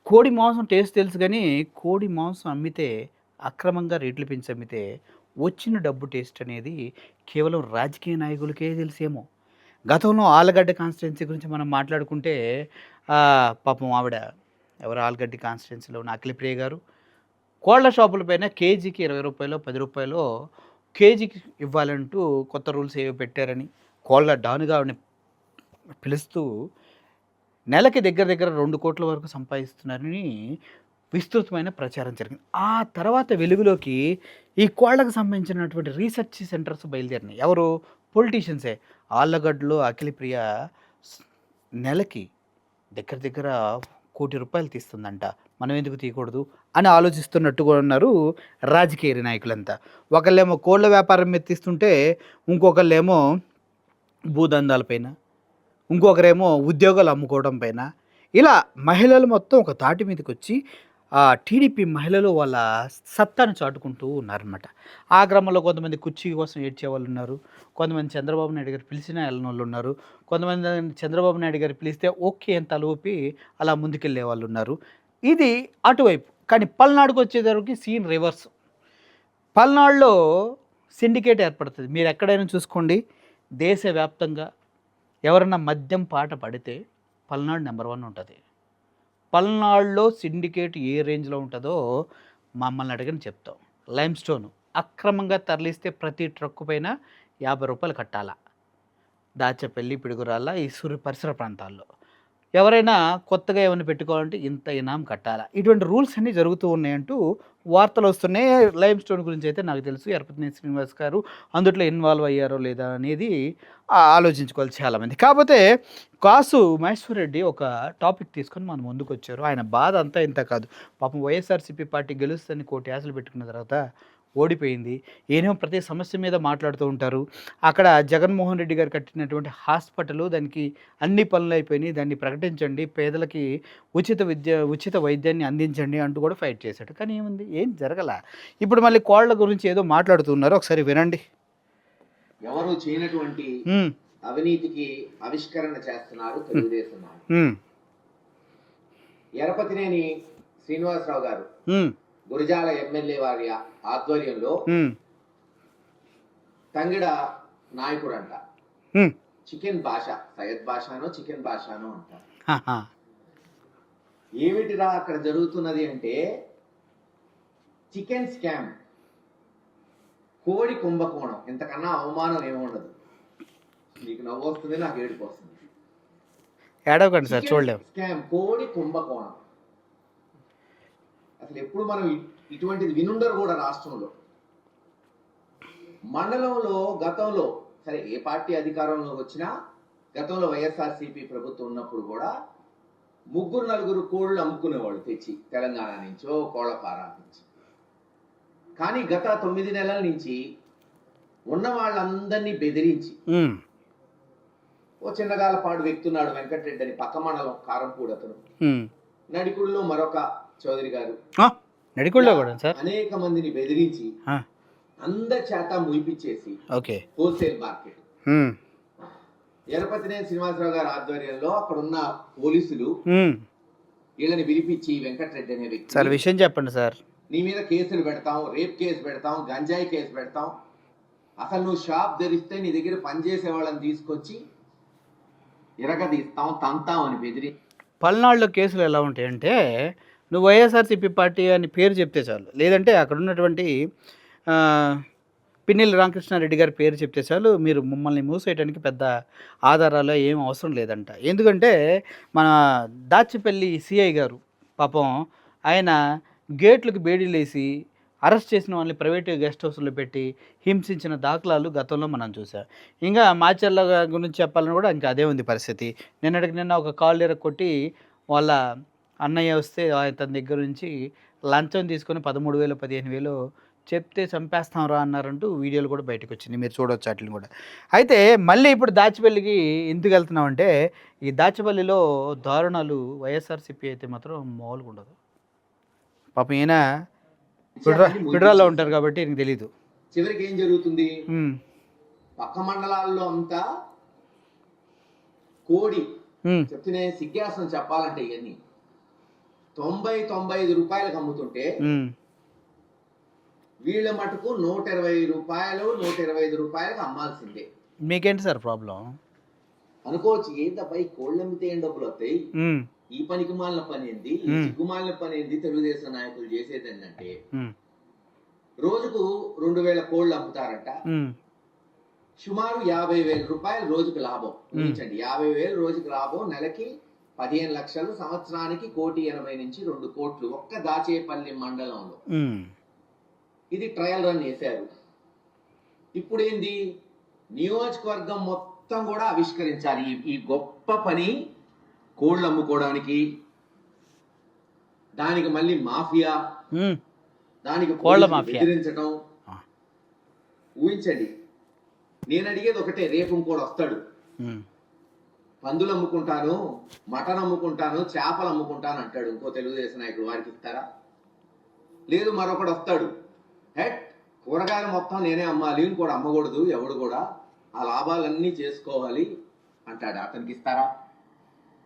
కోడి మాంసం టేస్ట్ తెలుసు గానీ, కోడి మాంసం అమ్మితే అక్రమంగా రేట్లు పెంచి అమ్మితే వచ్చిన డబ్బు టేస్ట్ అనేది కేవలం రాజకీయ నాయకులకే తెలుసేమో! గతంలో ఆళ్ళగడ్డ కాన్స్టిట్యున్సీ గురించి మనం మాట్లాడుకుంటే పాపం ఆవిడ ఎవరు ఆళ్ళగడ్డ కాన్స్టిట్యున్సీలో ఉన్న అఖిలప్రియ గారు కోళ్ళ షాపుల పైన కేజీకి రూ. 20, రూ. 10 కేజీకి ఇవ్వాలంటూ కొత్త రూల్స్ ఏవో పెట్టారని, కోళ్ళ డానుగా ఆవిడని పిలుస్తూ నెలకి దగ్గర దగ్గర 2,00,00,000 వరకు సంపాదిస్తున్నారని విస్తృతమైన ప్రచారం జరిగింది. ఆ తర్వాత వెలుగులోకి ఈ కోళ్ళకు సంబంధించినటువంటి రీసెర్చ్ సెంటర్స్ బయలుదేరినాయి. ఎవరు? పొలిటీషియన్సే. ఆళ్ళగడ్డలో అఖిలప్రియ స్ నెలకి దగ్గర దగ్గర రూ. 1,00,00,000 తీస్తుందంట. మనం ఎందుకు తీయకూడదు అని ఆలోచిస్తున్నట్టుగా ఉన్నారు రాజకీయ నాయకులంతా. ఒకళ్ళేమో కోళ్ళ వ్యాపారం మీద తీస్తుంటే, ఇంకొకళ్ళేమో భూదందాల పైన, ఇంకొకరేమో ఉద్యోగాలు అమ్ముకోవడం పైన, ఇలా మహిళలు మొత్తం ఒక తాటి మీదకొచ్చి టీడీపీ మహిళలు వాళ్ళ సత్తాను చాటుకుంటూ ఉన్నారనమాట. ఆ క్రమంలో కొంతమంది కుర్చీ కోసం ఏడ్చేవాళ్ళున్నారు. కొంతమంది చంద్రబాబు నాయుడు గారు పిలిచినా ఎళ్ళనోళ్ళున్నారు. కొంతమంది చంద్రబాబు నాయుడు గారు పిలిస్తే ఓకే అని తల ఊపి అలా ముందుకెళ్ళే వాళ్ళున్నారు. ఇది అటువైపు. కానీ పల్నాడుకొచ్చేసరికి సీన్ రివర్స్. పల్నాడులో సిండికేట్ ఏర్పడుతది. మీరెక్కడైనా చూసుకోండి, దేశవ్యాప్తంగా ఎవరన్నా మద్యం పాట పాడితే పల్నాడు నంబర్ 1 ఉంటది. పల్నాడులో సిండికేట్ ఏ రేంజ్‌లో ఉంటదో మమ్మల్ని అడగండి చెప్తాం. లైమ్ స్టోన్ అక్రమంగా తరలిస్తే ప్రతి ట్రక్కు పైన రూ. 50 కట్టాల. దాచేపల్లి, పిడుగురాళ్ళ, ఈ పరిసర ప్రాంతాల్లో. ఎవరైనా కొత్తగా ఏమైనా పెట్టుకోవాలంటే ఇంత ఇనాం కట్టాలా. ఇటువంటి రూల్స్ అన్నీ జరుగుతూ ఉన్నాయంటూ వార్తలొస్తున్నాయి. లైమ్ స్టోన్ గురించయితే నాకు తెలుసు. యరపతినేని శ్రీనివాస్ గారు అందుట్లో ఇన్వాల్వ్ అయ్యారో లేదా అనేది ఆలోచించుకోవాలి చాలామంది. కాపోతే కాసు మహేశ్వరరెడ్డి ఒక టాపిక్ తీసుకొని మన ముందుకొచ్చారు. ఆయన బాధ అంతా ఇంత కాదు. పాపం వైఎస్ఆర్‌సీపీ పార్టీ గెలుస్తదని కోటి ఆశలు పెట్టుకున్న తర్వాత ఓడిపోయింది. ఈయనేమో ప్రతి సమస్య మీద మాట్లాడుతూ ఉంటారు. అక్కడ జగన్మోహన్ రెడ్డి గారు కట్టినటువంటి హాస్పిటలు, దానికి అన్ని పనులయిపోయినాయి, దాన్ని ప్రకటించండి, పేదలకి ఉచిత వైద్యాన్ని అందించండి అంటూ కూడా ఫైట్ చేశాడు. కానీ ఏముంది? ఏం జరగల. ఇప్పుడు మళ్ళీ కోళ్ళ గురించి ఏదో మాట్లాడుతున్నారు. ఒకసారి వినండి. ఎవరు చేయనటువంటి అవినీతికి ఆవిష్కరణ చేస్తున్నారు తెలుగుదేశం నాయకులు. ఎరపతినేని శ్రీనివాసరావు గారు గురజాల ఎమ్మెల్యే వారి ఆధ్వర్యంలో తంగిడ నాయకుడు అంట. చికెన్ భాష, సయ్యద్ భాషానో చికెన్ భాషానో అంటారు. ఏమిటిరా అక్కడ జరుగుతున్నది అంటే చికెన్ స్కామ్, కోడి కుంభకోణం. ఇంతకన్నా అవమానం ఏముండదు. నీకు నవ్వు వస్తుంది, నాకు ఏడుపు వస్తుంది. ఏడవకండి సార్, చూడలేము. స్కామ్, కోడి కుంభకోణం. అసలు ఎప్పుడు మనం ఇటువంటిది వినుండరు కూడా రాష్ట్రంలో. మండలంలో గతంలో సరే ఏ పార్టీ అధికారంలోకి వచ్చినా, గతంలో వైఎస్ఆర్సీపీ ప్రభుత్వం ఉన్నప్పుడు కూడా 3-4 కోళ్ళు అమ్ముకునేవాళ్ళు తెచ్చి తెలంగాణ నుంచో కోళ్ల ఫారాల నుంచి. కానీ గత 9 నెలల నుంచి ఉన్న వాళ్ళందరినీ బెదిరించి ఓ చిన్నగాలపాడు వ్యక్తున్నాడు వెంకటరెడ్డి అని పక్క మండలం కారంపూడి అతను, నడికుడిలో మరొక చౌదరి గారు, నడికుడిలో కూడా సార్ అనేక మందిని బెదిరించి అందరి చేత ముయిపిచ్చేసి హోల్సేల్ మార్కెట్. ఎరపతినేని శ్రీనివాసరావు గారి ఆధ్వర్యంలో అక్కడ ఉన్న పోలీసులు వీళ్ళని విరిపించి వెంకటరెడ్డి అనే వ్యక్తి సార్ విషయం చెప్పండి సార్, నీ మీద కేసులు పెడతాం, రేప్ కేసు పెడతాం, గంజాయి కేసు పెడతాం, అసలు నువ్వు షాప్ తెరిస్తే నీ దగ్గర పనిచేసే వాళ్ళని తీసుకొచ్చి ఇరగదీస్తాం, తంతాం అని బెదిరి. పల్నాడులో కేసులు ఎలా ఉంటాయంటే, నువ్వు వైఎస్ఆర్సీపీ పార్టీ అని పేరు చెప్తే చాలు, లేదంటే అక్కడ ఉన్నటువంటి పిన్నెల్లి రామకృష్ణారెడ్డి గారి పేరు చెప్తే చాలు, మీరు మమ్మల్ని మూసేయడానికి పెద్ద ఆధారాలు ఏం అవసరం లేదంట. ఎందుకంటే మన దాచిపల్లి సిఐ గారు పాపం ఆయన గేట్లకు బేడీలేసి అరెస్ట్ చేసిన వాళ్ళని ప్రైవేట్ గెస్ట్ హౌస్లో పెట్టి హింసించిన దాఖలాలు గతంలో మనం చూసాం. ఇంకా మాచర్ల గురించి చెప్పాలని కూడా ఇంకా అదే ఉంది పరిస్థితి. నిన్న ఒక కాల్ కొట్టి వాళ్ళ అన్నయ్య వస్తే తన దగ్గర నుంచి లంచం తీసుకొని 13,000 15,000 చెప్తే చంపేస్తాం రా అన్నారంటూ వీడియోలు కూడా బయటకు వచ్చింది. మీరు చూడవచ్చు వాటిని కూడా. అయితే మళ్ళీ ఇప్పుడు దాచిపల్లికి ఎందుకు వెళ్తున్నామంటే, ఈ దాచిపల్లిలో దారుణాలు వైఎస్ఆర్సీపీ అయితే మాత్రం మామూలుగా ఉండదు. పాపం ఈయన పిడురాల్లో ఉంటారు కాబట్టి నీకు తెలీదు. చివరికి ఏం జరుగుతుంది, పక్క మండలాల్లో అంతా కోడి చెప్తేనే సిగ్గాసం చెప్పాలంటే ఇవన్నీ 90-95 అమ్ముతుంటే ఉమ్, వీళ్ళ మటుకు రూ. 125 అమ్మాల్సిందే. మీకేంటి సార్ ప్రాబ్లం? అనుకోవచ్చు, ఏంటబ్బా ఈ కోళ్ళు అమ్మితే ఏం డబ్బులు వస్తాయి, ఉమ్, ఈ పనికి మాలిన పని ఏంది, ఈ ఉమ్, సిగ్గుమాలిన పని ఏంది, తెలుగుదేశం నాయకులు చేసేది ఏంటంటే ఉమ్, రోజుకు 2000 కోళ్ళు అమ్ముతారంట. ఉమ్, సుమారు రూ. 50,000 రోజుకు లాభం. ఊహించండి, 50,000 రోజుకు లాభం, నెలకి 15 లక్షలు, సంవత్సరానికి 1,80,00,000 నుంచి 2 కోట్లు ఒక్క దాచేపల్లి మండలంలో. ఉమ్. ఇది ట్రయల్ రన్ చేశారు. ఇప్పుడేంది, నియోజకవర్గం మొత్తం కూడా ఆవిష్కరించాలి ఈ గొప్ప పని. కోళ్ళు అమ్ముకోవడానికి, దానికి మళ్ళీ మాఫియా, ఉమ్. దానికి కోళ్ళ పోలీసులు మాఫియా. బెదిరించడం. ఆ. ఊహించండి, నేను అడిగేది ఒకటే, రేపు ఇంకోటి వస్తాడు, ఉమ్, పందులు అమ్ముకుంటాను, మటన్ అమ్ముకుంటాను, చేపలు అమ్ముకుంటాను అంటాడు ఇంకో తెలుగుదేశం నాయకుడు. వారికి ఇస్తారా? లేదు, మరొకడు వస్తాడు, హెట్ కూరగాయలు మొత్తం నేనే అమ్మాలి, ఇంకోటి అమ్మకూడదు, ఎవడు కూడా ఆ లాభాలన్నీ చేసుకోవాలి అంటాడు. అతనికి ఇస్తారా?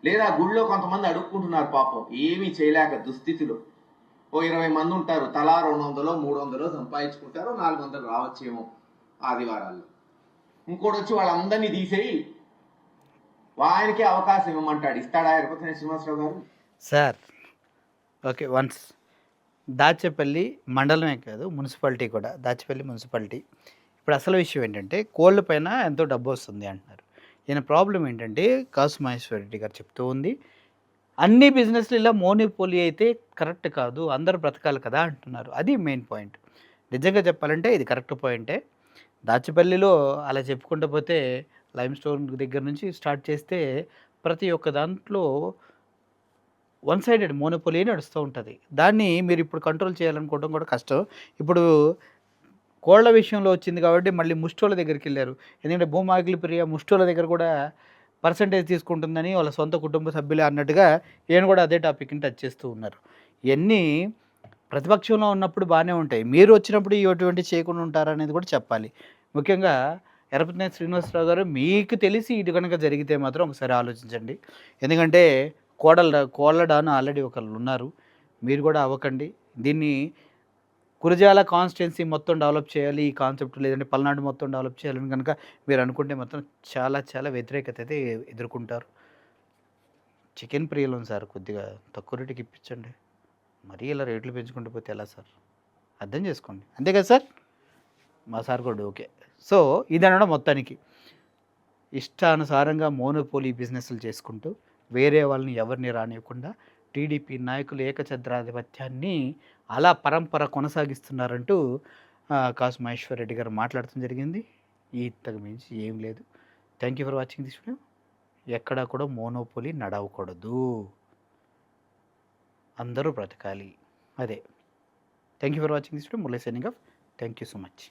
లేదా గుళ్ళో కొంతమంది అడుక్కుంటున్నారు పాపం, ఏమీ చేయలేక దుస్థితిలో. ఓ 20 మంది ఉంటారు, తలా 200 300 సంపాదించుకుంటారు, 400 రావచ్చేమో ఆదివారాల్లో. ఇంకోటి వచ్చి వాళ్ళందరినీ తీసేయి ఆయనకే అవకాశం ఇవ్వమంటాడు. ఇస్తాడా ఎరపతినేని శ్రీనివాసరావు గారు? సార్ ఓకే, వన్స్ దాచేపల్లి మండలమే కాదు, మున్సిపాలిటీ కూడా, దాచేపల్లి మున్సిపాలిటీ. ఇప్పుడు అసలు విషయం ఏంటంటే, కోళ్ళ పైన ఎంతో డబ్బు వస్తుంది అంటున్నారు. ఈయన ప్రాబ్లం ఏంటంటే, కాసు మహేశ్వర్ రెడ్డి గారు చెప్తూ ఉంది, అన్ని బిజినెస్లు ఇలా మోనోపోలీ అయితే కరెక్ట్ కాదు, అందరూ బ్రతకాలి కదా అంటున్నారు. అది మెయిన్ పాయింట్. నిజంగా చెప్పాలంటే ఇది కరెక్ట్ పాయింటే. దాచేపల్లిలో అలా చెప్పుకుంటూ పోతే లైమ్ స్టోన్ దగ్గర నుంచి స్టార్ట్ చేస్తే ప్రతి ఒక్క దాంట్లో వన్ సైడెడ్ మోనోపోలీ నడుస్తూ ఉంటుంది. దాన్ని మీరు ఇప్పుడు కంట్రోల్ చేయాలనుకోవడం కూడా కష్టం. ఇప్పుడు కోళ్ల విషయంలో వచ్చింది కాబట్టి మళ్ళీ ముష్టోళ్ళ దగ్గరికి వెళ్ళారు. ఎందుకంటే భూమాగిలి ప్రియ ముష్టోళ్ళ దగ్గర కూడా పర్సంటేజ్ తీసుకుంటుందని వాళ్ళ సొంత కుటుంబ సభ్యులే అన్నట్టుగా ఈయన కూడా అదే టాపిక్ని టచ్ చేస్తూ ఉన్నారు. ఇవన్నీ ప్రతిపక్షంలో ఉన్నప్పుడు బాగానే ఉంటాయి, మీరు వచ్చినప్పుడు ఇటువంటి చేయకుండా ఉంటారనేది కూడా చెప్పాలి. ముఖ్యంగా ఎరపతినేని శ్రీనివాసరావు గారు, మీకు తెలిసి ఇది కనుక జరిగితే మాత్రం ఒకసారి ఆలోచించండి. ఎందుకంటే కోళ్ళ డాన్ ఆల్రెడీ ఒకళ్ళు ఉన్నారు, మీరు కూడా అవ్వకండి. దీన్ని కురజాల కాన్స్టిట్యున్సీ మొత్తం డెవలప్ చేయాలి ఈ కాన్సెప్ట్, లేదంటే పల్నాడు మొత్తం డెవలప్ చేయాలని కనుక మీరు అనుకుంటే మాత్రం చాలా చాలా వ్యతిరేకత అయితే ఎదుర్కొంటారు. చికెన్ ప్రియలు సార్, కొద్దిగా తక్కువ రేటుకి ఇప్పించండి. మరీ ఇలా రేట్లు పెంచుకుంటూ పోతే ఎలా సార్? అర్థం చేసుకోండి, అంతే కదా సార్? మా సార్ కూడా ఓకే. సో ఇదనడం మొత్తానికి ఇష్టానుసారంగా మోనోపోలీ బిజినెస్లు చేసుకుంటూ వేరే వాళ్ళని ఎవరిని రానివ్వకుండా టీడీపీ నాయకులు ఏకఛత్రాధిపత్యాన్ని అలా పరంపర కొనసాగిస్తున్నారంటూ కాసు మహేశ్వర్ రెడ్డి గారు మాట్లాడటం జరిగింది. ఇంతకు మించి ఏం లేదు. Thank you for watching this video. ఎక్కడా కూడా మోనోపోలీ నడవకూడదు, అందరూ బ్రతకాలి, అదే. Thank you for watching this video. Murali signing off. Thank you so much.